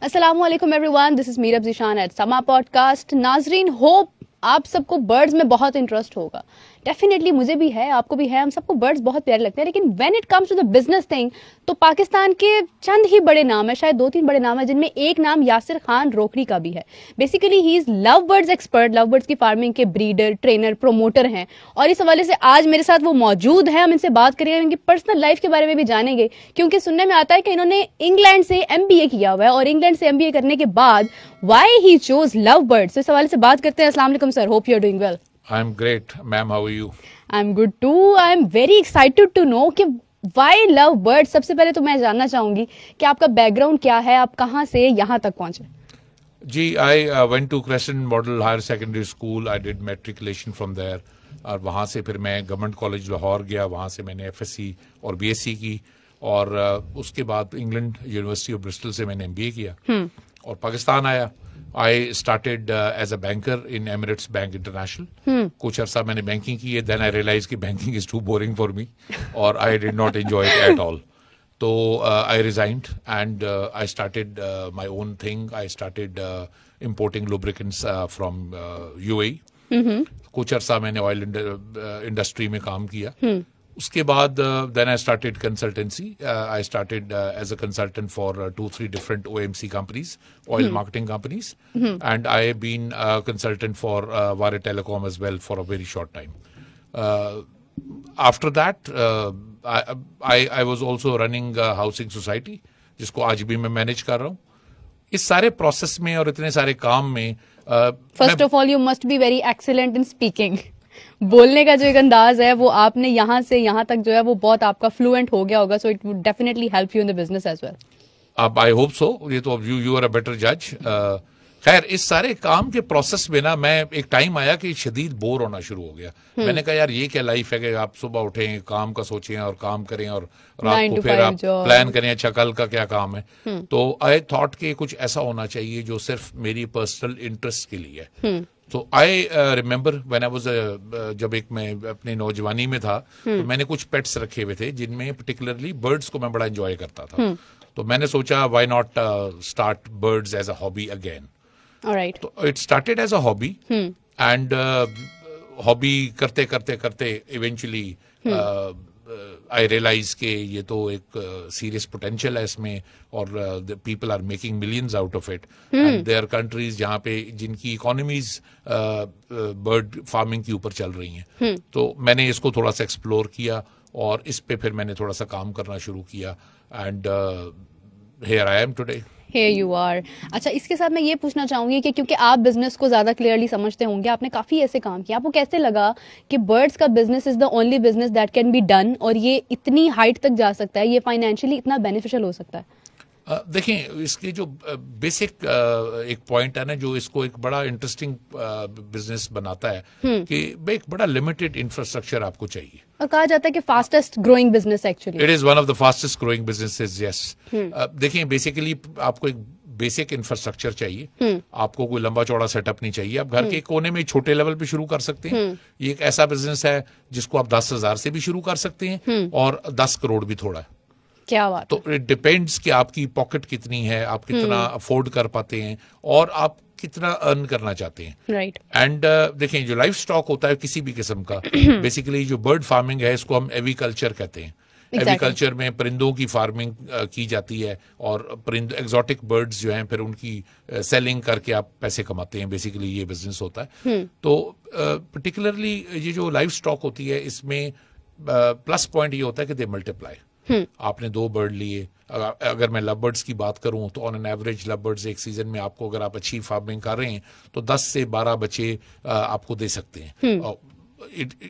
अस्सलाम वालेकुम everyone, this is Meerab Zeeshan at Samaa podcast. नाजरीन, होप आप सबको बर्ड्स में बहुत इंटरेस्ट होगा। डेफिनेटली मुझे भी है, आपको भी है, हम सबको बर्ड्स बहुत प्यारे लगते हैं। लेकिन when it comes to the business thing तो पाकिस्तान के चंद ही बड़े नाम है, शायद 2-3 बड़े नाम है, जिनमें एक नाम यासिर खान रोकड़ी का भी है। Basically he is love birds expert, love birds की फार्मिंग के ब्रीडर, ट्रेनर, प्रोमोटर हैं। और इस हवाले से आज मेरे साथ वो मौजूद है। हम इनसे बात करेंगे, इनकी पर्सनल लाइफ के बारे में भी जानेंगे, क्योंकि सुनने में आता है कि इन्होंने इंग्लैंड से MBA किया हुआ है और इंग्लैंड से MBA करने के बाद why he chose love birds, इस हवाले से बात करते हैं। अस्सलाम वालेकुम sir, hope you are doing well. I am great ma'am, how are you? I am good too. I am very excited to know कि व्हाई लव बर्ड्स। सबसे पहले तो मैं जानना चाहूंगी कि आपका बैकग्राउंड क्या है, आप कहाँ से यहाँ तक पहुंचे? जी, I went to Crescent Model Higher Secondary School, I did matriculation from there, और वहाँ से फिर मैं गवर्नमेंट कॉलेज लाहौर गया, वहाँ से मैंने FSc और BSc की, और उसके बाद इंग्लैंड यूनिवर्सिटी ऑफ ब्रिस्टल से मैंने MBA किया और पाकिस्तान आया। I started as a banker in Emirates bank international. कुछ अर्सा मैंने बैंकिंग की है, देन आई रियलाइज कि banking is too boring for me और I did not enjoy it at all. तो I resigned and I started my own thing. I started importing lubricants from UAE। कुछ अर्सा मैंने oil industry में काम किया। उसके बाद then I started consultancy. I started as a consultant for 2-3 different OMC companies, oil marketing companies, and I have been consultant for Warid telecom as well for a very short time. After that I was also running housing society, जिसको आज भी मैं manage कर रहा हूँ। इस सारे process में और इतने सारे काम में first of all you must be very excellent in speaking. बोलने का जो एक अंदाज है वो आपने यहाँ से यहाँ तक जो है वो बहुत आपका फ्लुएंट हो गया होगा, so it would definitely help you in the business as well. अब आई होप सो। ये तो यू आर अ बेटर जज। खैर, इस सारे काम के प्रोसेस में ना मैं एक टाइम आया कि शदीद बोर होना शुरू हो गया। मैंने कहा यार, ये क्या लाइफ है कि आप सुबह उठें, काम का सोचें और काम करें और रात को फिर आप प्लान करें अच्छा कल का क्या काम है। तो आई थॉट कि कुछ ऐसा होना चाहिए जो सिर्फ मेरी पर्सनल इंटरेस्ट के लिए है। तो I remember when I was, जब एक मैं अपनी नौजवानी में था तो मैंने कुछ पेट्स रखे हुए थे, जिनमें पर्टिकुलरली बर्ड्स को मैं बड़ा एंजॉय करता था। तो मैंने सोचा why not start birds as a hobby again. Alright. तो it started as a hobby and hobby करते करते करते इवेंचुअली आई रियलाइज के ये तो एक सीरियस पोटेंशियल है इसमें, और people are making millions out of it, and there countries जहाँ पे जिनकी इकोनॉमीज बर्ड फार्मिंग के ऊपर चल रही हैं। तो मैंने इसको थोड़ा सा एक्सप्लोर किया और इस पे फिर मैंने थोड़ा सा काम करना शुरू किया, and here I am today. Here you are. अच्छा, इसके साथ मैं ये पूछना चाहूंगी कि क्योंकि आप बिजनेस को ज्यादा क्लियरली समझते होंगे, आपने काफी ऐसे काम किया, आपको कैसे लगा कि बर्ड्स का business is the only business that can be done और ये इतनी हाइट तक जा सकता है, ये फाइनेंशियली इतना बेनिफिशियल हो सकता है? देखें, इसके जो बेसिक एक पॉइंट है ना, जो इसको एक बड़ा इंटरेस्टिंग बिजनेस बनाता है कि एक बड़ा लिमिटेड इंफ्रास्ट्रक्चर आपको चाहिए। और कहा जाता है कि fastest growing business actually it is one of the fastest growing businesses. Yes, देखिए बेसिकली आपको एक बेसिक इंफ्रास्ट्रक्चर चाहिए। आपको कोई लंबा चौड़ा सेटअप नहीं चाहिए। आप घर के कोने में छोटे लेवल पे शुरू कर सकते हैं। ये एक ऐसा बिजनेस है जिसको आप 10,000 से भी शुरू कर सकते हैं और 10 करोड़ भी थोड़ा है। क्या बात। तो इट डिपेंड्स कि आपकी पॉकेट कितनी है, आप कितना अफोर्ड कर पाते हैं और आप कितना अर्न करना चाहते हैं। राइट। एंड देखें, जो लाइफ स्टॉक होता है किसी भी किस्म का, बेसिकली जो बर्ड फार्मिंग है इसको हम एविकल्चर कहते हैं। एविकल्चर में परिंदों की फार्मिंग की जाती है और परिंद एग्जॉटिक बर्ड्स जो हैं फिर उनकी सेलिंग करके आप पैसे कमाते हैं। बेसिकली ये बिजनेस होता है। तो पर्टिकुलरली ये जो लाइफ स्टॉक होती है इसमें प्लस पॉइंट ये होता है कि दे मल्टीप्लाई। आपने 2 बर्ड लिए, अगर मैं लव बर्ड्स की बात करूं तो on an average love birds एक सीजन में आपको, अगर आप अच्छी फार्मिंग कर रहे हैं तो 10 से 12 बच्चे आपको दे सकते हैं।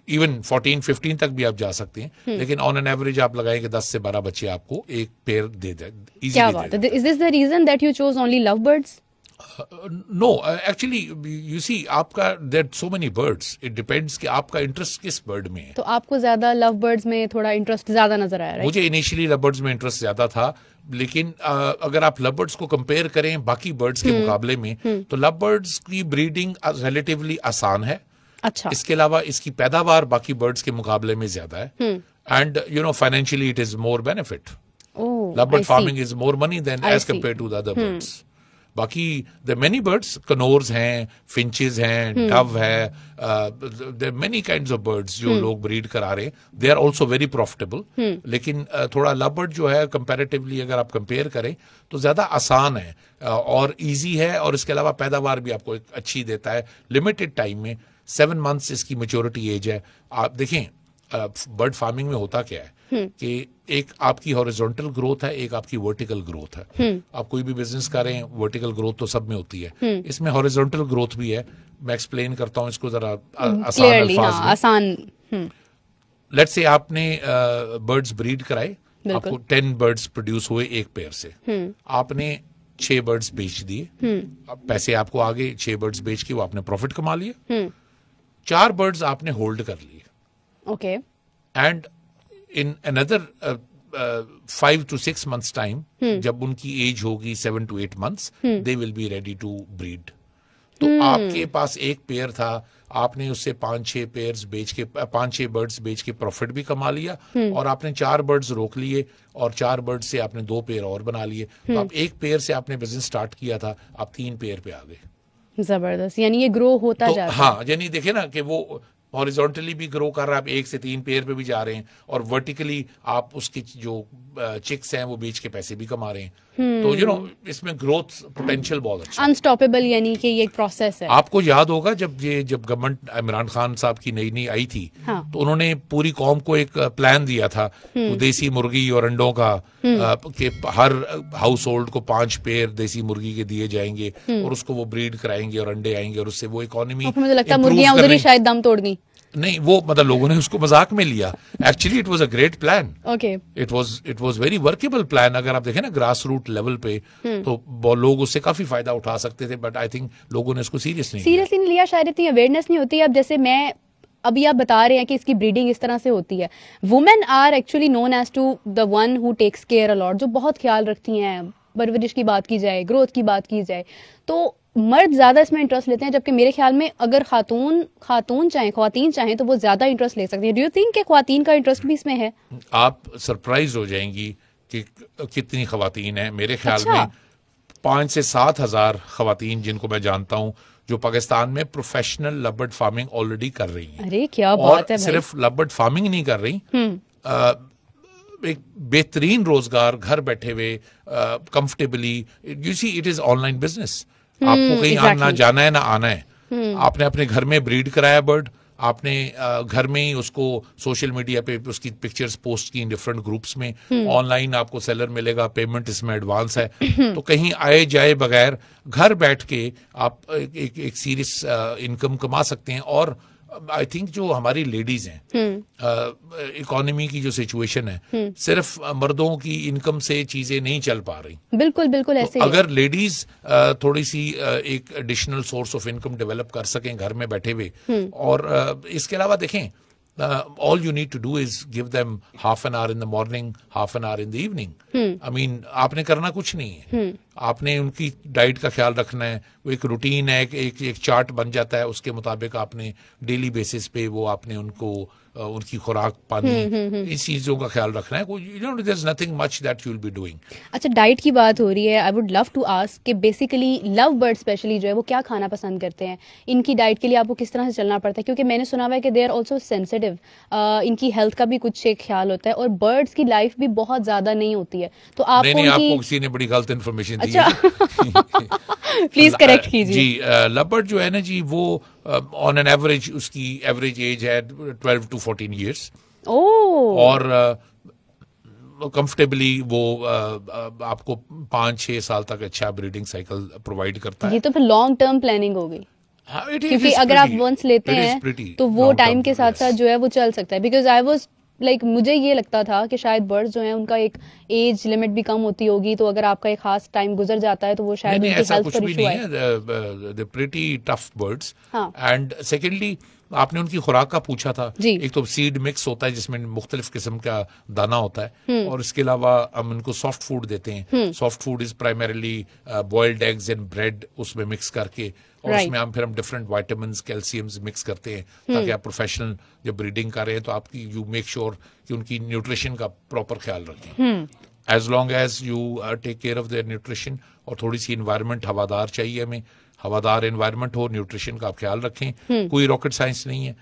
इवन 14-15 तक भी आप जा सकते हैं, लेकिन ऑन एन एवरेज आप लगाएं कि 10 से 12 बच्चे आपको एक पेयर दे दे। क्या बात है। Is this the reason that you chose only love birds? No, actually you see, आपका there so many birds, it depends कि आपका इंटरेस्ट किस बर्ड में है। तो आपको ज्यादा लव बर्ड्स में थोड़ा इंटरेस्ट ज्यादा नजर आया? मुझे इनिशियली लव बर्ड्स में इंटरेस्ट ज्यादा था, लेकिन अगर आप लव बर्ड्स को कंपेयर करें बाकी बर्ड्स के मुकाबले में तो लव बर्ड्स की ब्रीडिंग रिलेटिवली आसान है। अच्छा। इसके अलावा इसकी पैदावार बाकी बर्ड्स के मुकाबले में ज्यादा है, and you know financially it is more benefit. Love bird farming is more money than as compare to the other birds. बाकी द मेनी बर्ड्स, कनोर्स हैं, फिंचेस हैं, डव है, there many kinds of birds जो लोग breed करा रहे हैं, they are also very profitable. लेकिन थोड़ा लव बर्ड जो है कंपैरेटिवली अगर आप कंपेयर करें तो ज्यादा आसान है और इजी है, और इसके अलावा पैदावार भी आपको एक अच्छी देता है लिमिटेड टाइम में। 7 मंथ्स इसकी मैच्योरिटी एज है। आप देखें बर्ड फार्मिंग में होता क्या है कि एक आपकी हॉरिजॉन्टल ग्रोथ है, एक आपकी वर्टिकल ग्रोथ है। आप कोई भी बिजनेस करें, वर्टिकल ग्रोथ तो सब में होती है, इसमें हॉरिजॉन्टल ग्रोथ भी है। मैं एक्सप्लेन करता हूं इसको जरा आसान अल्फाज में। आसान। लेट्स से आपने बर्ड्स ब्रीड कराए, आपको 10 बर्ड्स प्रोड्यूस हुए एक पेयर से, आपने 6 बर्ड्स बेच दिए, पैसे आपको आगे 6 बर्ड्स बेच के वो आपने प्रॉफिट कमा लिया। 4 बर्ड्स आपने होल्ड कर लिए, okay, and in another 5 to 6 months time, जब उनकी एज होगी 7 to 8 months, they will be ready to breed. तो आपके पास एक पेयर था, आपने उससे 5-6 पेयर्स बेच के 5-6 बर्ड्स बेच के प्रॉफिट भी कमा लिया, और आपने 4 बर्ड्स रोक लिए, और 4 बर्ड्स से आपने 2 पेयर और बना लिए। तो आप एक पेयर से आपने बिजनेस स्टार्ट किया था, आप 3 पेयर पे आ गए। जबरदस्त, यानी ये ग्रो होता तो जाता है। हाँ, यानी देखे ना कि वो हॉरिजॉन्टली भी ग्रो कर रहा है, आप 1 से 3 पेयर पे भी जा रहे हैं, और वर्टिकली आप उसकी जो चिक्स हैं वो बेच के पैसे भी कमा रहे हैं। तो यू नो इसमें ग्रोथ पोटेंशियल बहुत अच्छा है। अनस्टॉपेबल, यानी कि ये एक प्रोसेस है। आपको याद होगा जब गवर्नमेंट इमरान खान साहब की नई आई थी, हाँ। तो उन्होंने पूरी कौम को एक प्लान दिया था, वो देसी मुर्गी और अंडों का, कि हर हाउस होल्ड को 5 पेयर देसी मुर्गी के दिए जाएंगे, और उसको वो ब्रीड कराएंगे और अंडे आएंगे, और उससे वो इकोनॉमी, मुझे लगता है मुर्गियां उधर ही शायद दम तोड़ गई। नहीं, वो मतलब लोगों ने उसको मजाक में लिया। Actually it was a great plan. Okay, it was very workable plan. अगर आप देखें ना ग्रास रूट लेवल पे, तो लोग उससे काफी फायदा उठा सकते थे, बट आई थिंक लोगों ने इसको सीरियसली नहीं लिया, शायद इतनी अवेयरनेस नहीं होती। अब जैसे मैं अभी आप बता रहे हैं कि इसकी ब्रीडिंग इस तरह से होती है, women are actually known as to the one who takes care a lot, जो बहुत ख्याल रखती हैं। परवरिश की बात की जाए, ग्रोथ की बात की जाए, तो मर्द ज्यादा इसमें इंटरेस्ट लेते हैं, जबकि मेरे ख्याल में अगर खातून चाहें तो वो ज्यादा इंटरेस्ट ले सकती है। डू यू थिंक कि ख्वातीन का इंटरेस्ट भी इसमें है? आप सरप्राइज हो जाएंगी कि कितनी ख्वातीन है। मेरे ख्याल अच्छा। में 5 से 7 हजार ख्वातीन जिनको मैं जानता हूं, जो पाकिस्तान में प्रोफेशनल लबर्ड फार्मिंग ऑलरेडी कर रही हैं। अरे क्या और बात है भाई। सिर्फ लबर्ड फार्मिंग नहीं कर रही, एक बेहतरीन रोजगार घर बैठे हुए, comfortably. You see, it is online business. आपको कहीं आना जाना है ना आना है। आपने अपने घर में ब्रीड कराया बर्ड, आपने घर में ही उसको सोशल मीडिया पे उसकी पिक्चर्स पोस्ट की डिफरेंट ग्रुप्स में, ऑनलाइन आपको सेलर मिलेगा, पेमेंट इसमें एडवांस है, तो कहीं आए जाए बगैर घर बैठ के आप एक सीरियस इनकम कमा सकते हैं। और आई थिंक जो हमारी लेडीज हैं, इकोनॉमी की जो सिचुएशन है, सिर्फ मर्दों की इनकम से चीजें नहीं चल पा रही। बिल्कुल बिल्कुल ऐसे तो ही है। अगर लेडीज थोड़ी सी एक additional source of income develop कर सकें घर में बैठे हुए, और इसके अलावा देखें, all you need to do is give them half an hour in the morning, half an hour in the evening. I mean, आपने करना कुछ नहीं है, आपने उनकी डाइट का ख्याल रखना है। वो एक रूटीन है, एक चार्ट बन जाता है, उसके मुताबिक आपने डेली बेसिस पे वो आपने उनको उनकी खुराक पानी, इस चीजों का ख्याल रखना है। There is nothing much that you will be doing. अच्छा, डाइट की बात हो रही है, I would love to ask कि बेसिकली लव बर्ड स्पेशली जो है वो क्या खाना पसंद करते हैं? इनकी डाइट के लिए आपको किस तरह से चलना पड़ता है? क्योंकि मैंने सुना हुआ है कि दे आर ऑल्सो सेंसिटिव, इनकी हेल्थ का भी कुछ एक ख्याल होता है, और बर्ड्स की लाइफ भी बहुत ज्यादा नहीं होती है। तो आपको आपको किसी ने बड़ी गलत इन्फॉर्मेशन दी अच्छा है। प्लीज करेक्ट कीजिए जी। लबर्ड जो है ना जी, वो ऑन एन एवरेज उसकी एवरेज एज है 12 to 14 years। और कंफर्टेबली वो आपको 5-6 साल तक अच्छा ब्रीडिंग साइकिल प्रोवाइड करता है। ये तो फिर लॉन्ग टर्म प्लानिंग हो गई, क्योंकि अगर आप वंस लेते हैं तो वो टाइम के साथ साथ जो है वो चल सकता है। बिकॉज आई वाज लाइक मुझे ये लगता था कि शायद बर्ड्स जो हैं उनका एक एज लिमिट भी कम होती होगी, तो अगर आपका एक खास टाइम गुजर जाता है तो वो शायद उनकी हेल्थ पर इशू आए। They pretty tough birds. And secondly, आपने उनकी खुराक का पूछा था। एक तो सीड मिक्स होता है जिसमें मुख्तलिफ किस्म का दाना होता है, और इसके अलावा हम उनको सॉफ्ट फूड देते हैं। Soft food is primarily boiled eggs and bread, उसमें मिक्स करके, और उसमें हम डिफरेंट वाइटामिन्स, कैल्शियम्स मिक्स करते हैं, ताकि आप प्रोफेशनल जब ब्रीडिंग कर रहे हैं तो आपकी यू मेक श्योर कि उनकी न्यूट्रिशन का प्रॉपर ख्याल रखें। As long as you take care of their nutrition, और थोड़ी सी इन्वायरमेंट हवादार चाहिए हमें, हवादार एनवायरनमेंट हो, न्यूट्रिशन का आप ख्याल रखें, कोई रॉकेट साइंस नहीं है।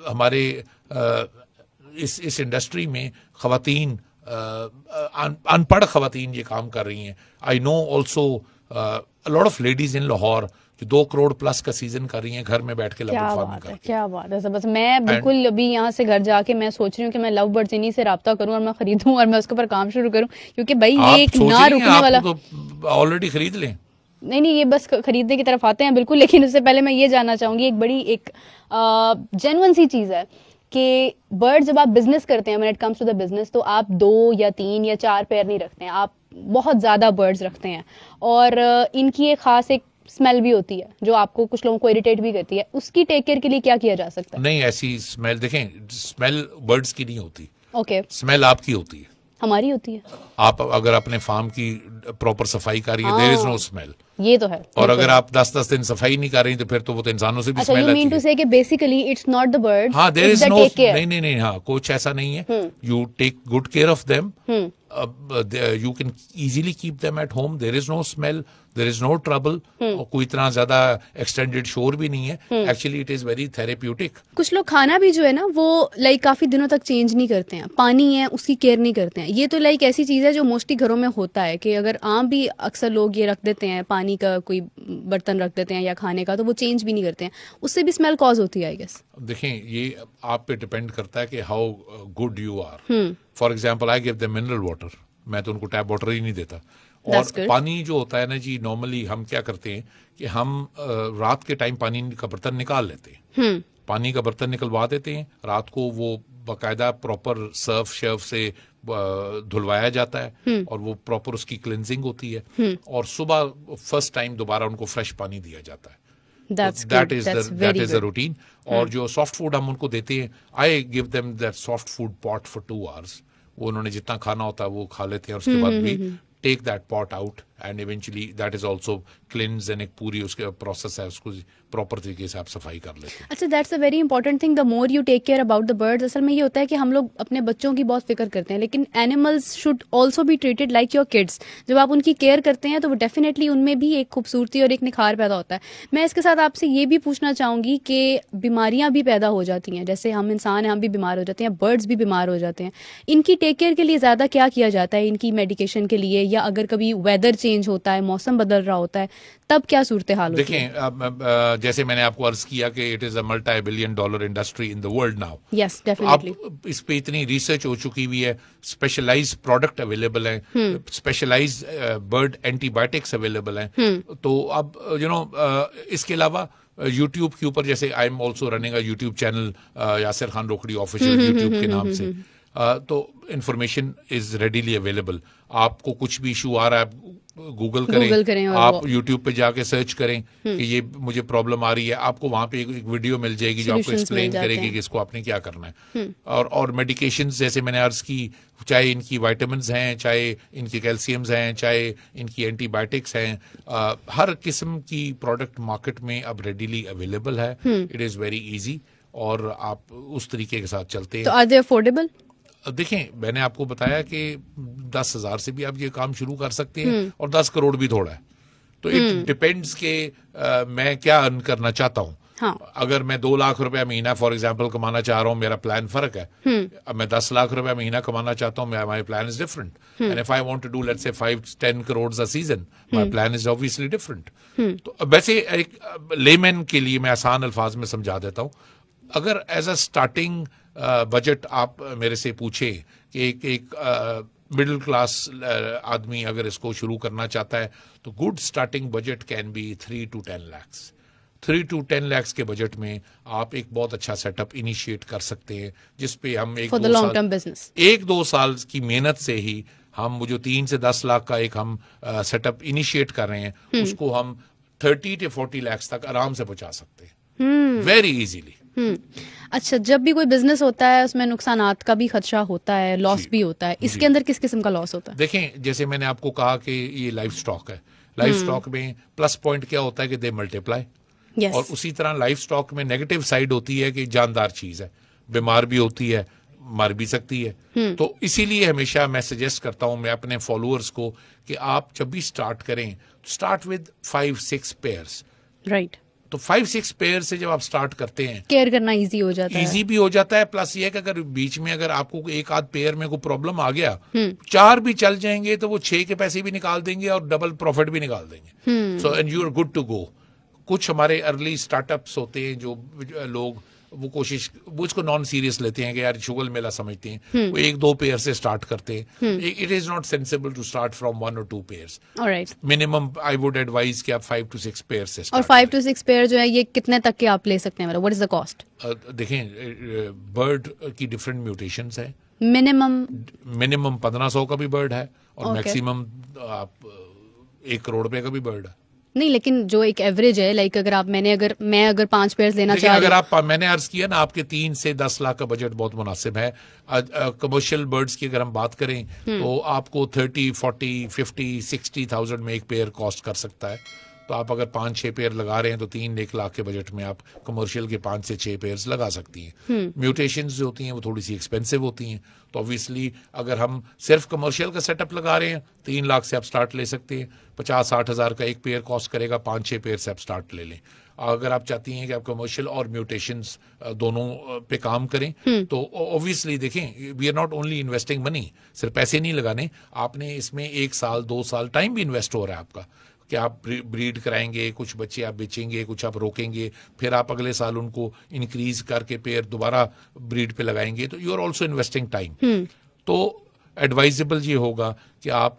हमारे इस इंडस्ट्री में खवातीन, अनपढ़ खवातीन ये काम कर रही हैं। I know also lot of ladies in Lahore जो 2 करोड़ प्लस का सीजन कर रही हैं घर में बैठ के लव बर्ड फार्मिंग कर। क्या बात है। बस मैं बिल्कुल अभी यहाँ से घर जाके मैं सोच रही हूँ कि मैं लव बर्ड्स इन्हीं से राब्ता करूँ और मैं खरीदूं और मैं उसके ऊपर काम शुरू करूँ, क्योंकि भाई ये एक ना रुकने वाला। ऑलरेडी खरीद लें। नहीं, ये बस खरीदने की तरफ आते हैं बिल्कुल, लेकिन उससे पहले मैं ये जानना चाहूंगी, एक बड़ी एक जेन्युइन सी चीज है कि बर्ड जब आप बिजनेस करते हैं, when it comes to the business, तो आप 2 या 3 या 4 पेयर नहीं रखते हैं, आप बहुत ज्यादा बर्ड्स रखते हैं, और इनकी एक खास एक स्मेल भी होती है जो आपको कुछ लोगों को इरिटेट भी करती है। उसकी टेक केयर के लिए क्या किया जा सकता है? नहीं, ऐसी स्मेल देखें, स्मेल बर्ड्स की नहीं होती। ओके, स्मेल आपकी होती है, हमारी होती है। आप अगर अपने फार्म की प्रॉपर सफाई कर रही है, देयर इज नो स्मेल। ये तो है। और अगर आप 10-10 दिन सफाई नहीं कर रही तो फिर तो वो तो इंसानों से भी स्मेल आती है। यू मीन टू से कि basically it's not the bird, हाँ, देयर इज नो, नहीं, हाँ, कुछ ऐसा नहीं है। You take good care of them, you can easily keep them at home, there is no smell, there is no trouble, और कोई इतना ज्यादा एक्सटेंडेड शोर भी नहीं है। Actually it is very therapeutic. कुछ लोग खाना भी जो है ना वो लाइक काफी दिनों तक चेंज नहीं करते हैं, पानी है उसकी केयर नहीं करते हैं। ये तो लाइक ऐसी चीज है जो मोस्टली घरों में होता है कि अगर आम भी अक्सर लोग ये रख देते हैं, पानी का कोई बर्तन रख देते हैं या खाने का, तो वो चेंज भी नहीं करते हैं, उससे भी स्मेल कॉज होती है आई गेस। देखें, ये आप पे डिपेंड करता है कि how good you are. For example, I give them mineral water, मैं तो उनको टैप वाटर ही नहीं देता। और पानी जो होता है ना जी, नॉर्मली हम क्या करते हैं कि हम रात के टाइम पानी का बर्तन निकाल लेते हैं, पानी का बर्तन निकलवा देते हैं, रात को वो बाकायदा प्रॉपर सर्फ से धुलवाया जाता है और वो प्रॉपर उसकी क्लिनजिंग होती है, और सुबह फर्स्ट टाइम दोबारा उनको फ्रेश पानी दिया जाता है। That is the routine. और जो सॉफ्ट फूड हम उनको देते हैं, आई give them that soft food pot for 2 hours. वो उन्होंने जितना खाना होता है वो खा लेते हैं, और उसके बाद भी take that pot out and eventually that is also cleans, and एक पूरी उसके प्रोसेस है, उसको प्रॉपर तरीके से आप सफाई कर लेते हैं। अच्छा, that's a very important thing, the more you take care about the birds. असल में ये होता है कि हम लोग अपने बच्चों की बहुत फिक्र करते हैं, लेकिन animals should also be treated like your kids. जब आप उनकी केयर करते हैं तो वो डेफिनेटली उनमें भी एक खूबसूरती और एक निखार पैदा होता है। मैं इसके साथ आपसे ये भी पूछना चाहूंगी कि बीमारियां भी पैदा हो जाती हैं, जैसे हम इंसान हैं, हम भी बीमार हो जाते हैं, बर्ड्स भी बीमार हो जाते हैं। इनकी टेक केयर के लिए ज्यादा क्या किया जाता है, इनकी मेडिकेशन के लिए, या अगर कभी वेदर चेंज होता है, मौसम बदल रहा होता है, तब क्या सूरत हाल होती है? देखें, जैसे मैंने आपको अर्ज किया कि it is a multi-billion dollar industry in the world now. Yes, definitely. अब इस पे इतनी रिसर्च हो चुकी हुई है, स्पेशलाइज्ड प्रोडक्ट अवेलेबल हैं, स्पेशलाइज्ड बर्ड एंटीबायोटिक्स अवेलेबल हैं। तो अब इसके अलावा यूट्यूब के ऊपर, जैसे I am also running a YouTube channel, Yasir Khan रोकड़ी official YouTube के नाम से, तो इंफॉर्मेशन इज रेडीली अवेलेबल। आपको कुछ भी इशू आ रहा है, गूगल करें आप यूट्यूब पे जाके सर्च करें कि ये मुझे प्रॉब्लम आ रही है, आपको वहां पे एक वीडियो मिल जाएगी जो आपको एक्सप्लेन करेगी कि इसको आपने क्या करना है। और मेडिकेशंस, जैसे मैंने अर्ज की, चाहे इनकी विटामिन्स हैं, चाहे इनकी कैल्शियम्स हैं, चाहे इनकी एंटीबायोटिक्स हैं, हर किस्म की प्रोडक्ट मार्केट में अब रेडीली अवेलेबल है। इट इज वेरी इजी, और आप उस तरीके के साथ चलते हैं। तो आर दे अफोर्डेबल? देखें, मैंने आपको बताया कि 10,000 से भी आप ये काम शुरू कर सकते हैं, और 10 करोड़ भी थोड़ा है। तो इट डिपेंड्स के मैं क्या अर्न करना चाहता हूँ। हाँ। अगर मैं 2 लाख रुपया महीना फॉर एग्जांपल कमाना चाह रहा हूँ, मेरा प्लान फर्क है। अब मैं 10 लाख रुपया महीना कमाना चाहता हूँ, my plan is different. And if I want to do let's say 5-10 crore a season, my plan is obviously different. तो वैसे एक लेमैन के लिए मैं आसान अल्फाज में समझा देता हूँ। अगर एज अ स्टार्टिंग बजट आप मेरे से पूछे कि एक मिडिल क्लास आदमी अगर इसको शुरू करना चाहता है, तो good starting budget can be 3 to 10 lakhs। 3 to 10 lakhs के बजट में आप एक बहुत अच्छा सेटअप इनिशिएट कर सकते हैं, जिसपे हम एक दो साल की मेहनत से ही हम जो 3 से 10 लाख का एक हम सेटअप इनिशिएट कर रहे हैं, उसको हम 30 to 40 lakhs तक आराम से पहुंचा सकते हैं, वेरी इजीली। अच्छा, जब भी कोई बिजनेस होता है उसमें नुकसानात का भी खदशा होता है, लॉस भी होता है, इसके अंदर किस किस्म का लॉस होता है? देखें, जैसे मैंने आपको कहा कि ये लाइफ स्टॉक है, लाइफ स्टॉक में प्लस पॉइंट क्या होता है कि दे मल्टीप्लाई, और उसी तरह लाइफ स्टॉक में नेगेटिव साइड होती है कि जानदार चीज है, बीमार भी होती है, मर भी सकती है। तो इसीलिए हमेशा मैं सजेस्ट करता हूं मैं अपने फॉलोअर्स को कि आप जब भी स्टार्ट करें स्टार्ट विद 5-6 पेयर्स। राइट। तो 5-6 पेयर से जब आप स्टार्ट करते हैं केयर करना इजी हो जाता है। इजी भी हो जाता है, प्लस ये है कि अगर बीच में अगर आपको एक आध पेयर में कोई प्रॉब्लम आ गया, 4 भी चल जाएंगे तो वो 6 के पैसे भी निकाल देंगे और डबल प्रॉफिट भी निकाल देंगे। So and you are good to go. कुछ हमारे अर्ली स्टार्टअप्स होते हैं जो लोग वो कोशिश वो इसको नॉन सीरियस लेते हैं कि यार शुगल मेला समझते हैं, वो 1-2 पेयर से स्टार्ट करते हैं। It is not sensible to start from 1 or 2 pairs. Alright. Minimum I would advise कि आप 5 to 6 पेयर से और 5 to 6 पेयर जो है ये कितने तक के आप ले सकते हैं, मतलब व्हाट इज द कॉस्ट? देखें बर्ड की डिफरेंट म्यूटेशंस है। मिनिमम 1500 का भी बर्ड है और Okay. मैक्सिमम आप 1 करोड़ रुपए का भी बर्ड है। नहीं, लेकिन जो एक एवरेज है, लाइक अगर मैं अगर 5 पेयर्स लेना लेकिन चाह अगर रही आप मैंने अर्ज किया ना आपके 3 से 10 लाख का बजट बहुत मुनासिब है। कमर्शियल बर्ड्स की अगर हम बात करें तो आपको 30, 40, 50, 60,000 में एक पेयर कॉस्ट कर सकता है। तो आप अगर 5-6 पेयर लगा रहे हैं तो 3-1 लाख के बजट में आप कमर्शियल के 5 से 6 पेयर्स लगा सकती हैं। म्यूटेशंस जो होती हैं वो थोड़ी सी एक्सपेंसिव होती हैं, तो ऑब्वियसली अगर हम सिर्फ कमर्शियल का सेटअप लगा रहे हैं 3 लाख से आप स्टार्ट ले सकते हैं। 50-60 हज़ार का एक पेयर कॉस्ट करेगा, 5-6 पेयर से आप स्टार्ट ले लें। अगर आप चाहती हैं कि आप कमर्शियल और म्यूटेशंस दोनों पे काम करें तो ऑब्वियसली देखें we are not only investing money, सिर्फ पैसे नहीं लगाने, आपने इसमें 1 साल 2 साल टाइम भी इन्वेस्ट हो रहा है आपका कि आप ब्रीड कराएंगे, कुछ बच्चे आप बेचेंगे, कुछ आप रोकेंगे, फिर आप अगले साल उनको इंक्रीज करके पेयर दोबारा ब्रीड पे लगाएंगे, तो you are also investing time. तो एडवाइजेबल ये होगा कि आप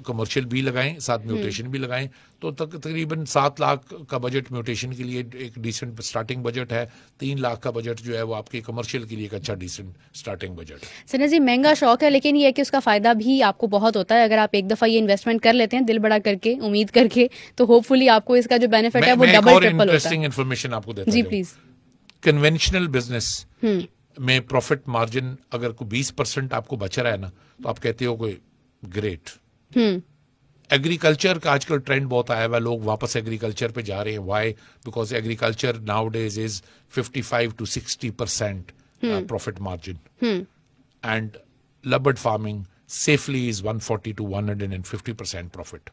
कमर्शियल भी लगाएं साथ म्यूटेशन भी लगाएं। तो तकरीबन 7 लाख का बजट म्यूटेशन के लिए एक डिसेंट स्टार्टिंग बजट है। 3 लाख का बजट जो है वो आपके कमर्शियल के लिए एक अच्छा डिसेंट स्टार्टिंग बजट है। सना जी, महंगा शौक है लेकिन ये है कि उसका फायदा भी आपको बहुत होता है। अगर आप एक दफा ये इन्वेस्टमेंट कर लेते हैं दिल बड़ा करके, उम्मीद करके, तो होपफुली आपको इसका जो बेनिफिट है वो डबल ट्रिपल होता है। इंटरेस्टिंग इन्फॉर्मेशन आपको देता जी प्लीज। कन्वेंशनल बिजनेस में प्रॉफिट मार्जिन अगर कोई 20% आपको बच रहा है ना तो आप कहते हो कोई ग्रेट। एग्रीकल्चर का आजकल ट्रेंड बहुत आया हुआ, लोग वापस एग्रीकल्चर पे जा रहे हैं। Why? Because agriculture now days is 55 to 60% profit margin and लबर्ड farming safely is 140 to 150% profit.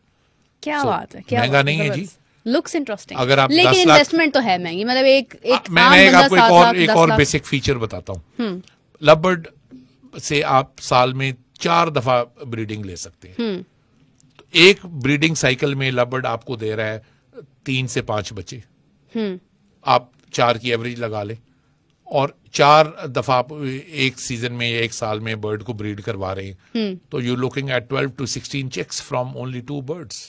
क्या बात है, क्या महंगा नहीं है जी। Looks interesting. अगर आप लेकिन 10 लाख इन्वेस्टमेंट तो है महंगी, मतलब एक मैं आपको एक और बेसिक फीचर बताता हूँ। लबर्ड से आप साल में 4 दफा ब्रीडिंग ले सकते हैं। तो एक ब्रीडिंग साइकिल में लबर्ड आपको दे रहा है 3 से 5 बच्चे। आप 4 की एवरेज लगा ले और 4 दफा आप एक सीजन में या एक साल में बर्ड को ब्रीड करवा रहे हैं, तो you looking at 12 to 16 chicks from only 2 birds।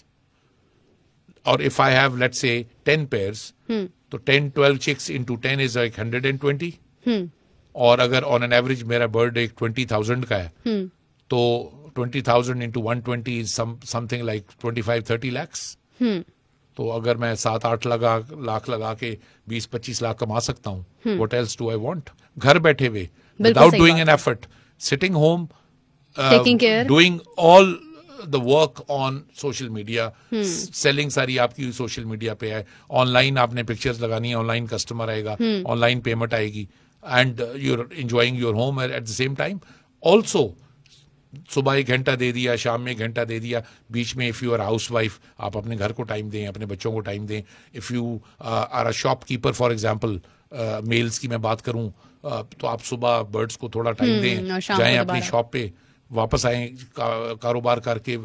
और if I have let's say 10 pairs तो 10-12 chicks into 10 is like 120। और अगर ऑन एन एवरेज मेरा बर्ड एक 20,000 का है तो 20,000 into 120 is something like 25-30 lakhs। तो अगर मैं 7-8 लाख लगा के 20-25 लाख कमा सकता हूँ, what else do I want? घर बैठे हुए without doing an effort, sitting home, taking care, doing all the work on social media, selling सारी आपकी सोशल मीडिया पे है। ऑनलाइन आपने पिक्चर्स लगानी है, ऑनलाइन कस्टमर आएगा, ऑनलाइन पेमेंट आएगी and you are enjoying your home at the same time. Also सुबह 1 घंटा दे दिया, शाम में 1 घंटा दे दिया, बीच में if you are housewife आप अपने घर को टाइम दें, अपने बच्चों को टाइम दें। If you are a shopkeeper for example, males की मैं बात करूं तो आप सुबह बर्ड्स को थोड़ा टाइम दें, जाएं अपनी शॉप पे, वापस आए कारोबार करके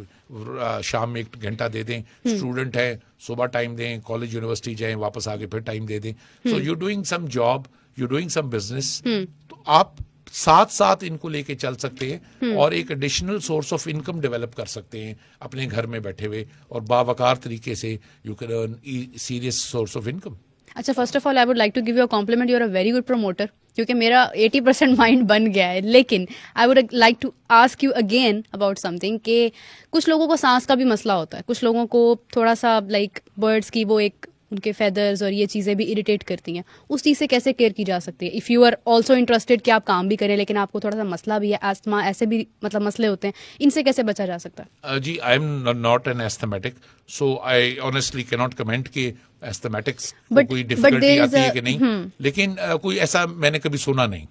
शाम में 1 घंटा दे दें। स्टूडेंट है सुबह टाइम दें, कॉलेज यूनिवर्सिटी जाएं, वापस आके फिर टाइम दे दें। So you doing some job, you doing some business, तो आप साथ साथ इनको लेके चल सकते हैं और एक additional source of income develop कर सकते हैं अपने घर में बैठे हुए और बावकार तरीके से you can earn serious source of income. अच्छा, first of all I would like to give you a compliment, you are a very good promoter, क्योंकि मेरा 80% माइंड बन गया है। लेकिन I would like to ask you again about something कि कुछ लोगों को सांस का भी मसला होता है, कुछ लोगों को थोड़ा सा लाइक बर्ड्स की वो एक उनके फेदर्स और ये चीजें भी इरिटेट करती हैं, उस चीज से कैसे केयर की जा सकती है? If you are also interested कि आप काम भी करें लेकिन आपको थोड़ा सा मसला भी है, एस्थमा, ऐसे भी मतलब मसले होते हैं, इनसे कैसे बचा जा सकता है? जी, I am not an asthmatic, so I honestly can not comment कि एस्थमेटिक्स को कोई डिफिकल्टी आती है कि नहीं, लेकिन कोई ऐसा मैंने कभी सुना नहीं,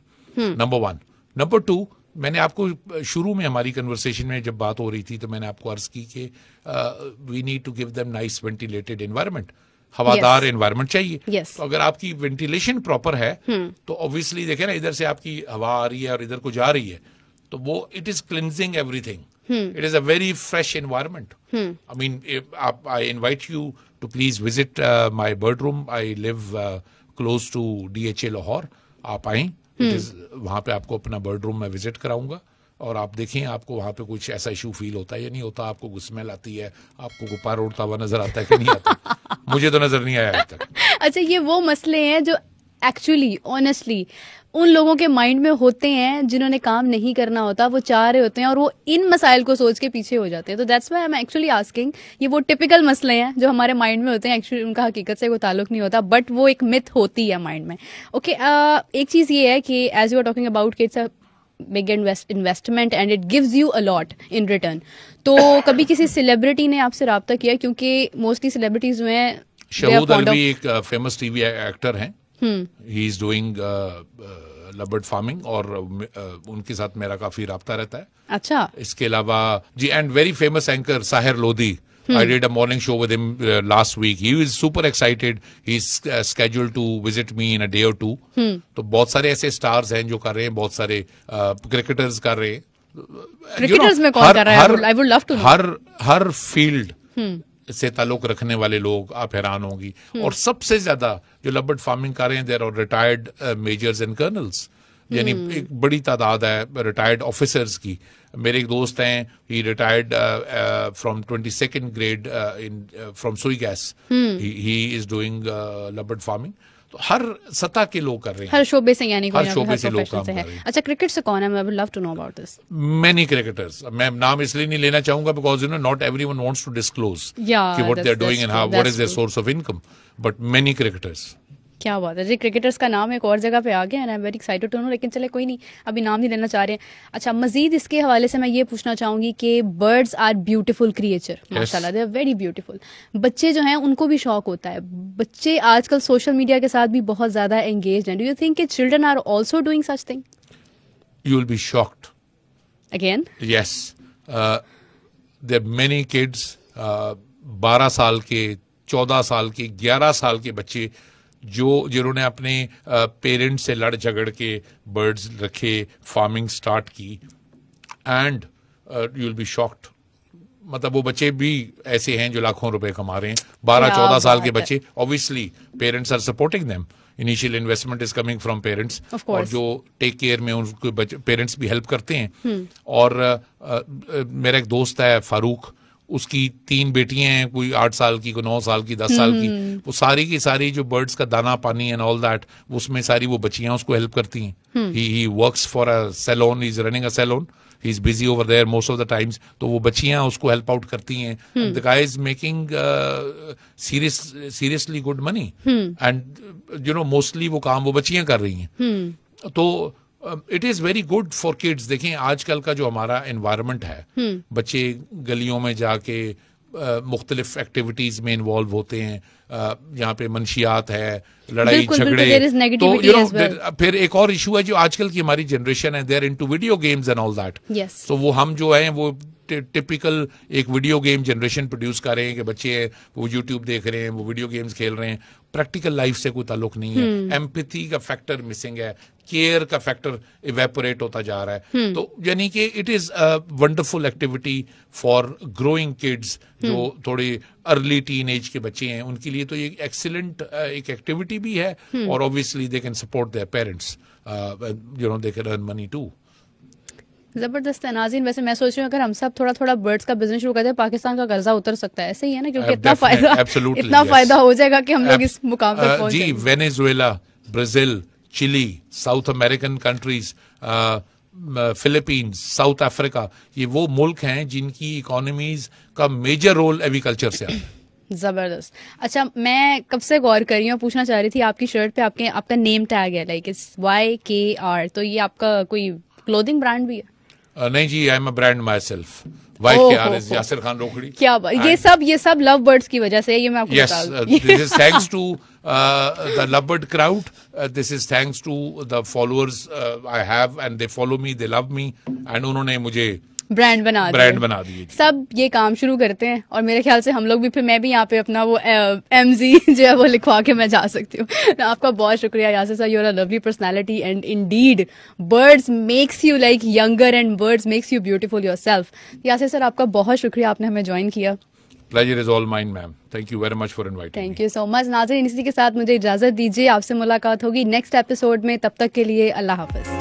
नंबर 1। नंबर 2, मैंने आपको शुरू में हमारी कन्वर्सेशन में जब बात हो रही थी तो मैंने आपको अर्ज की कि we need to give them nice ventilated environment, हवादार एनवायरनमेंट चाहिए। Yes. तो अगर आपकी वेंटिलेशन प्रॉपर है तो ऑब्वियसली देखें ना, इधर से आपकी हवा आ रही है और इधर को जा रही है, तो वो it is cleansing everything. It is a very fresh environment. I mean, I invite you to please visit my bird room. I live close to DHA Lahore. आप आएं, वहां पे आपको अपना बर्ड रूम में विजिट कराऊंगा और आप देखें आपको वहां पे कुछ ऐसा इशू फील होता है या नहीं होता, आपको गुस्मेल आती है, आपको गुब्बारा उड़ता हुआ नजर आता है कि नहीं आता. मुझे तो नजर नहीं आया आज तक. अच्छा, ये वो मसले हैं जो एक्चुअली ऑनेस्टली उन लोगों के माइंड में होते हैं जिन्होंने काम नहीं करना होता, वो चाह रहे होते हैं और वो इन मसाइल को सोच के पीछे हो जाते हैं. तो that's why I am actually asking. ये वो टिपिकल मसले हैं जो हमारे माइंड में होते हैं, एक्चुअली उनका हकीकत से कोई ताल्लुक नहीं होता, बट वो एक मिथ होती है माइंड में. ओके, एक चीज ये है कि as you are talking about कि it's a big investment and it gives you a lot in return. तो कभी किसी सेलिब्रिटी ने आपसे रब्ता किया? क्योंकि मोस्टली सेलिब्रिटीज जो हैं, शहूद अलवी एक फेमस टीवी एक्टर हैं, ही इज डूइंग लबर्ड फार्मिंग और उनके साथ मेरा काफी राब्ता रहता है. अच्छा. इसके अलावा जी, and very famous anchor Sahir Lodhi. I did a morning show with him last week. He is super excited. He's scheduled to visit me in a day or two. तो बहुत सारे ऐसे स्टार्स हैं जो कर रहे हैं, बहुत सारे क्रिकेटर्स कर रहे हैं. क्रिकेटर्स में कौन कर रहा है? I would love to know. Her field से ताल्लुक रखने वाले लोग, आप हैरान होंगी. और सबसे ज्यादा जो लबर्ड फार्मिंग कर रहे हैं, there are retired majors and colonels, यानी एक बड़ी तादाद है रिटायर्ड ऑफिसर्स की. मेरे एक दोस्त हैं, he retired from 22nd grade in from Sui gas. He is doing lovebird farming. तो हर सतह के लोग कर रहे हैं, हर शोबे से, यानी हर शोबे से लोग काम कर रहे हैं. अच्छा, क्रिकेट से कौन है? I would love to know about this. Many cricketers. मैं नाम इसलिए नहीं लेना चाहूंगा because not everyone wants to disclose what they're doing and what is their source of income. But many cricketers. क्या बात है जी. क्रिकेटर्स का नाम एक और जगह पे आ गया, and I am very excited to know. लेकिन चले कोई नहीं, अभी नाम नहीं लेना चाह रहे हैं. अच्छा, मजीद इसके हवाले से मैं ये पूछना चाहूंगी कि बर्ड्स आर ब्यूटीफुल क्रिएचर, माशाल्लाह, दे आर वेरी ब्यूटीफुल. बच्चे जो हैं उनको भी शौक होता है. बच्चे आजकल सोशल मीडिया के साथ भी बहुत ज्यादा एंगेज्ड हैं. डू यू थिंक कि children are also doing such thing? You will be shocked. Again? Yes. There are many kids, 12 साल के, 14 साल के, 11 साल के बच्चे जिन्होंने अपने पेरेंट्स से लड़ झगड़ के बर्ड्स रखे, फार्मिंग स्टार्ट की, and you will be shocked. मतलब वो बच्चे भी ऐसे हैं जो लाखों रुपए कमा रहे हैं. 12-14 साल के बच्चे. Obviously parents are supporting them. Initial investment is coming from parents, और जो टेक केयर में उनके पेरेंट्स भी हेल्प करते हैं. और मेरा एक दोस्त है फारूक, उसकी 3 बेटियां हैं, कोई 8 साल की, कोई 9 साल की, 10 साल की. वो सारी की सारी जो बर्ड्स का दाना पानी एंड ऑल दैट, उसमें सारी वो बच्चियां उसको हेल्प करती हैं. He works for a salon, he is running a salon, he is busy over there most of the times. तो वो बच्चियां उसको हेल्प आउट करती हैं. The guy is making seriously good money, and mostly वो काम वो बच्चियां कर रही हैं. तो it is very good for kids. देखें आजकल का जो हमारा एनवायरनमेंट है, बच्चे गलियों में जाके मुख्तलिफ एक्टिविटीज में इन्वॉल्व होते हैं. यहाँ पे मंशियात है, लड़ाई झगड़े. तो फिर एक और इशू है जो आजकल की हमारी जनरेशन है, they are into video games and all that. तो वो हम जो है वो टिपिकल एक वीडियो गेम जनरेशन प्रोड्यूस कर रहे हैं कि बच्चे वो यूट्यूब देख रहे हैं, वो वीडियो गेम्स खेल रहे हैं. प्रैक्टिकल लाइफ से कोई ताल्लुक नहीं है. एम्पैथी का फैक्टर मिसिंग है, केयर का फैक्टर इवेपोरेट होता जा रहा है. तो यानी कि it is a wonderful activity for growing kids, जो थोड़े अर्ली टीन एज के बच्चे हैं, उनके लिए तो ये एक्सीलेंट एक एक्टिविटी भी है. और obviously they can support their parents, they can earn money too. जबरदस्त है. नाज़रीन, वैसे मैं सोच रही हूँ अगर हम सब थोड़ा थोड़ा बर्ड्स का बिजनेस शुरू कर दें, पाकिस्तान का कर्जा उतर सकता है. ऐसे ही है ना, क्योंकि इतना फायदा हो जाएगा कि हम लोग इस मुकाम पर पहुंच जी. Venezuela, Brazil, Chile, South American countries, Philippines, South Africa, ये वो मुल्क हैं जिनकी इकोनॉमीज का मेजर रोल एग्रीकल्चर से आता है. जबरदस्त. अच्छा, मैं कब से गौर कर रही हूँ, पूछना चाह रही थी, आपकी शर्ट पे आपका नेम टैग है, लाइक इट्स YKR. तो ये आपका कोई क्लोथिंग ब्रांड भी है? नहीं जी, I am a brand myself. YKR Yasir Khan Rokri. क्या बात, ये सब लव बर्ड्स की वजह से, ये मैं आपको Yes, बता दूं. this is thanks to the lovebird crowd. This is thanks to the followers I have, and they follow me, they love me, and उन्होंने मुझे ब्रांड बना दिए. सब ये काम शुरू करते हैं और मेरे ख्याल से हम लोग भी, फिर मैं भी यहाँ पे अपना वो MZ जो है वो लिखवा के मैं जा सकती हूँ. आपका बहुत शुक्रिया Yasir sir, you are a lovely personality and indeed birds makes you like younger and birds makes you beautiful yourself. Yasir sir आपका बहुत शुक्रिया, आपने हमें ज्वाइन किया. Pleasure is all mine, ma'am. Thank you very much for inviting me. Thank you so much. नाज़रीन, इसी के साथ मुझे इजाजत दीजिए, आपसे मुलाकात होगी नेक्स्ट एपिसोड में. तब तक के लिए अल्लाह हाफिज.